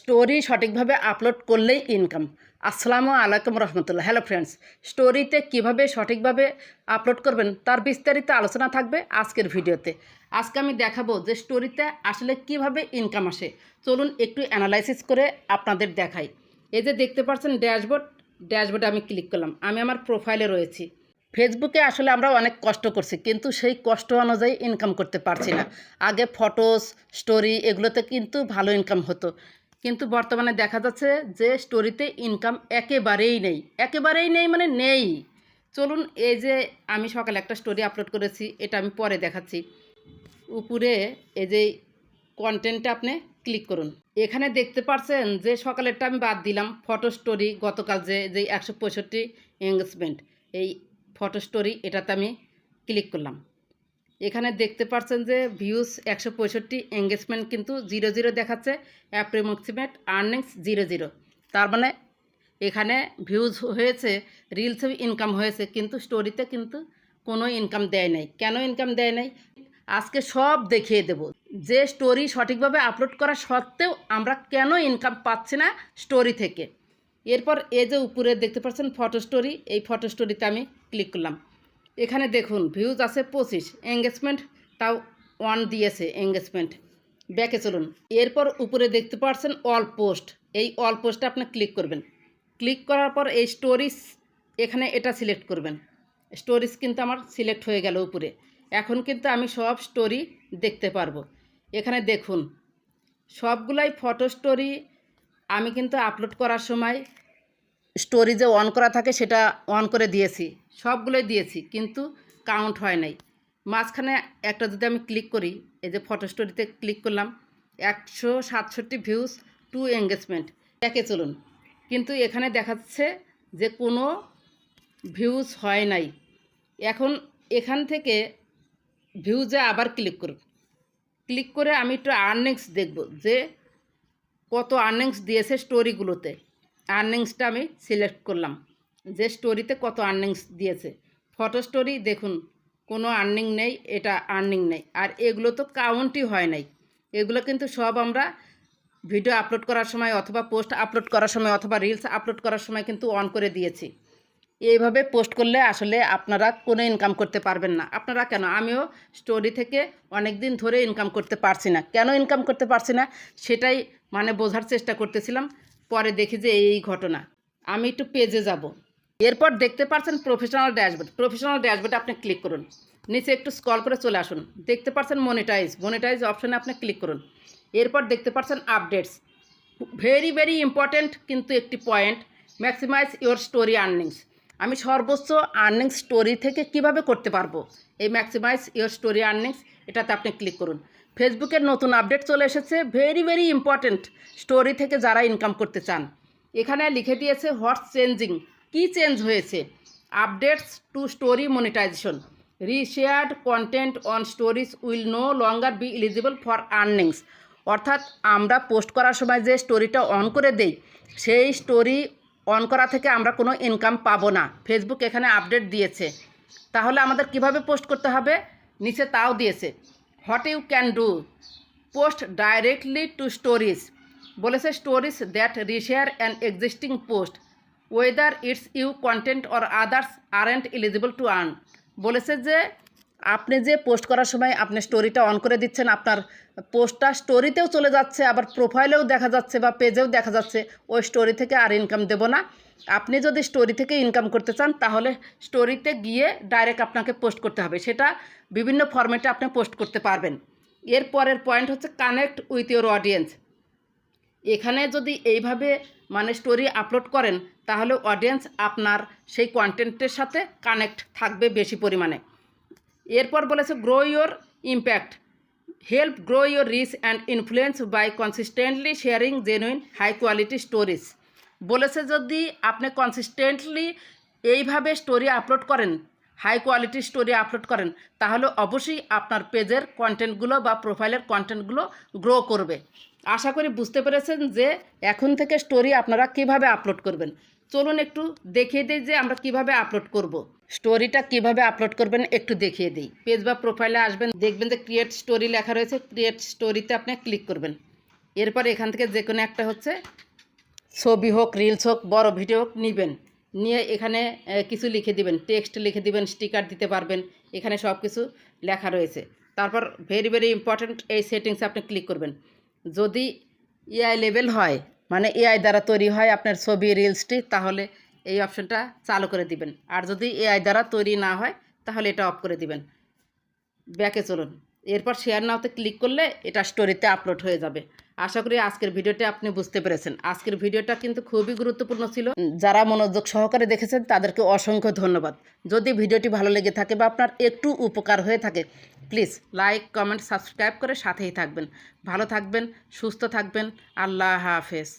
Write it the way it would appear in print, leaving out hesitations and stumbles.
Story সঠিকভাবে upload করলেই income. আসসালামু আলাইকুম রহমতুল্লাহ। হ্যালো ফ্রেন্ডস, স্টোরিতে কিভাবে সঠিকভাবে আপলোড করবেন তার বিস্তারিত আলোচনা থাকবে আজকের ভিডিওতে। আজকে আমি দেখাবো যে স্টোরিতে আসলে কিভাবে ইনকাম আসে। চলুন একটু অ্যানালাইসিস করে আপনাদের দেখাই। এই যে দেখতে পাচ্ছেন ড্যাশবোর্ডে আমি ক্লিক করলাম। আমি আমার প্রোফাইলে রয়েছি। ফেসবুকে আসলে আমরা অনেক কষ্ট করছি, কিন্তু সেই কষ্ট অনুযায়ী ইনকাম করতে পারছি না। আগে ফটোস, স্টোরি এগুলোতে কিন্তু ভালো ইনকাম হতো, কিন্তু বর্তমানে দেখা যাচ্ছে যে স্টোরিতে ইনকাম একেবারেই নেই মানে নেই। চলুন, এই যে আমি সকালে একটা স্টোরি আপলোড করেছি, এটা আমি পরে দেখাচ্ছি। উপরে এই যে কন্টেন্টে আপনি ক্লিক করুন। এখানে দেখতে পাচ্ছেন যে সকালেরটা আমি বাদ দিলাম। ফটো স্টোরি গতকাল যে 165 এঙ্গেজমেন্ট, এই ফটো স্টোরি এটাতে আমি ক্লিক করলাম। এখানে দেখতে পাচ্ছেন যে ভিউজ 165, এঙ্গেজমেন্ট কিন্তু 00 দেখাচ্ছে, অ্যাপ্রক্সিমেট আর্নিংস 00। তার মানে এখানে ভিউজ হয়েছে, রিলসে ইনকাম হয়েছে, কিন্তু স্টোরিতে কিন্তু কোনো ইনকাম দেয় নাই। কেন ইনকাম দেয় নাই আজকে সব দেখিয়ে দেব। যে স্টোরি সঠিকভাবে আপলোড করা সত্ত্বেও আমরা কেন ইনকাম পাচ্ছি না স্টোরি থেকে। এরপর এই যে উপরে দেখতে পাচ্ছেন ফটো স্টোরি, এই ফটো স্টোরিতে আমি ক্লিক করলাম। এখানে দেখুন ভিউজ আছে 25, এঙ্গেজমেন্ট তাও 1 দিয়েছে এঙ্গেজমেন্ট। ব্যাকে চলুন। এরপর উপরে দেখতে পাচ্ছেন অল পোস্ট, এই অল পোস্টে আপনি ক্লিক করবেন। ক্লিক করার পর এই স্টোরিজ এখানে এটা সিলেক্ট করবেন। স্টোরিজ কিন্তু আমার সিলেক্ট হয়ে গেল উপরে। এখন কিন্তু আমি সব স্টোরি দেখতে পারবো। এখানে দেখুন সবগুলাই ফটো স্টোরি আমি কিন্তু আপলোড করার সময় স্টোরি যে অন করা থাকে সেটা অন করে দিয়েছি, সবগুলোই দিয়েছি, কিন্তু কাউন্ট হয় নাই। মাঝখানে একটা যদি আমি ক্লিক করি, এই যে ফটো স্টোরিতে ক্লিক করলাম, 167 ভিউজ, 2 এঙ্গেজমেন্ট। দেখে চলুন, কিন্তু এখানে দেখাচ্ছে যে কোনো ভিউজ হয় নাই। এখন এখান থেকে ভিউজে আবার ক্লিক করুন। ক্লিক করে আমি একটু আর্নিংস দেখব যে কত আর্নিংস দিয়েছে স্টোরিগুলোতে। আর্নিংসটা আমি সিলেক্ট করলাম যে স্টোরিতে কত আর্নিংস দিয়েছে। ফটো স্টোরি দেখুন কোনো আর্নিং নেই, এটা আর্নিং নেই। আর এগুলো তো কাউন্টই হয় নাই। এগুলো কিন্তু সব আমরা ভিডিও আপলোড করার সময় অথবা পোস্ট আপলোড করার সময় অথবা রিলস আপলোড করার সময় কিন্তু অন করে দিয়েছি। এইভাবে পোস্ট করলে আসলে আপনারা কোনো ইনকাম করতে পারবেন না। আপনারা কেন, আমিও স্টোরি থেকে অনেক দিন ধরে ইনকাম করতে পারছি না। কেন ইনকাম করতে পারছি না সেটাই বোঝার চেষ্টা করতেছিলাম। পরে দেখি যে এই ঘটনা। আমি একটু পেজে যাব। এরপর দেখতে পাচ্ছেন প্রফেশনাল ড্যাশবোর্ডে আপনি ক্লিক করুন। নিচে একটু স্ক্রল করে চলে আসুন। দেখতে পাচ্ছেন মনিটাইজ অপশনে আপনি ক্লিক করুন। এরপর দেখতে পাচ্ছেন আপডেটস। ভেরি ইম্পর্ট্যান্ট কিন্তু একটি point, maximize your story earnings. আমি সর্বোচ্চ আর্নিংস স্টোরি থেকে কিভাবে করতে পারবো, এই ম্যাক্সিমাইজ ইওর স্টোরি আর্নিংস এটাতে আপনি ক্লিক করুন। ফেসবুকের নতুন আপডেট চলে এসেছে, ভেরি ইম্পর্ট্যান্ট স্টোরি থেকে যারা ইনকাম করতে চান। এখানে লিখে দিয়েছে হোয়াটস চেঞ্জিং, কী চেঞ্জ হয়েছে। Updates to story monetization, reshared content on stories will no longer be eligible for earnings. অর্থাৎ আমরা পোস্ট করার সময় যে স্টোরিটা অন করে দেই, সেই স্টোরি অন করা থেকে আমরা কোনো ইনকাম পাবো না। ফেসবুক এখানে আপডেট দিয়েছে। তাহলে আমাদের কিভাবে পোস্ট করতে হবে, নিচে তাও দিয়েছে। What you can do, post directly to stories. বলেছে stories that reshare an existing post whether it's you content or others aren't eligible to earn. বলেছে যে আপনি যে পোস্ট করার সময় আপনি স্টোরিটা অন করে দিচ্ছেন, আপনার পোস্টটা স্টোরিতেও চলে যাচ্ছে, আবার প্রোফাইলেও দেখা যাচ্ছে বা পেজেও দেখা যাচ্ছে। ওই স্টোরি থেকে আর ইনকাম দেব না। আপনি যদি স্টোরি থেকে ইনকাম করতে চান তাহলে স্টোরিতে গিয়ে ডাইরেক্ট আপনাকে পোস্ট করতে হবে। সেটা বিভিন্ন ফরম্যাটে আপনি পোস্ট করতে পারবেন। এর পরের পয়েন্ট হচ্ছে কানেক্ট উইথ ইওর অডিয়েন্স। এখানে যদি এইভাবে স্টোরি আপলোড করেন তাহলে অডিয়েন্স আপনার সেই কন্টেন্টের সাথে কানেক্ট থাকবে বেশি পরিমাণে। এরপর বলেছে grow your impact, help grow your reach and influence by consistently sharing genuine high quality stories. বলেছে যদি আপনি কনসিস্টেন্টলি এইভাবে স্টোরি আপলোড করেন, হাই কোয়ালিটি স্টোরি আপলোড করেন, তাহলে অবশ্যই আপনার পেজের কন্টেন্টগুলো বা প্রোফাইলের কন্টেন্টগুলো গ্রো করবে। আশা করি বুঝতে পেরেছেন যে এখন থেকে স্টোরি আপনারা কিভাবে আপলোড করবেন। চলুন একটু দেখিয়ে দিই যে আমরা কিভাবে আপলোড করব। স্টোরিটা কিভাবে আপলোড করবেন একটু দেখিয়ে দিই। পেজ বা প্রোফাইলে আসবেন, দেখবেন যে ক্রিয়েট স্টোরি লেখা রয়েছে। ক্রিয়েট স্টোরিতে আপনি ক্লিক করবেন। এরপর এখান থেকে যে কোনো একটা হচ্ছে ছবি হোক, রিলস হোক, বড় ভিডিও হোক নেবেন, নিয়ে এখানে কিছু লিখে দিবেন, টেক্সট লিখে দিবেন, স্টিকার দিতে পারবেন, এখানে সব কিছু লেখা রয়েছে। তারপর ভেরি ভেরি ইম্পর্ট্যান্ট, এই সেটিংসে আপনি ক্লিক করবেন। যদি এআই লেভেল হয়, মানে এআই দ্বারা তৈরি হয় আপনার ছবি রিলসটি, তাহলে এই অপশনটা চালু করে দিবেন। আর যদি এআই দ্বারা তৈরি না হয় তাহলে এটা অফ করে দিবেন। ব্যাকে চলুন, এরপর শেয়ার নাওতে ক্লিক করলে এটা স্টোরিতে আপলোড হয়ে যাবে। আশা করি আজকের ভিডিওটা আপনি বুঝতে পেরেছেন। আজকের ভিডিওটা কিন্তু খুবই গুরুত্বপূর্ণ ছিল। যারা মনোযোগ সহকারে দেখেছেন তাদেরকে অসংখ্য ধন্যবাদ। যদি ভিডিওটি ভালো লেগে থাকে বা আপনার একটু উপকার হয়ে থাকে, প্লিজ লাইক, কমেন্ট, সাবস্ক্রাইব করে সাথেই থাকবেন। ভালো থাকবেন, সুস্থ থাকবেন। আল্লাহ হাফেজ।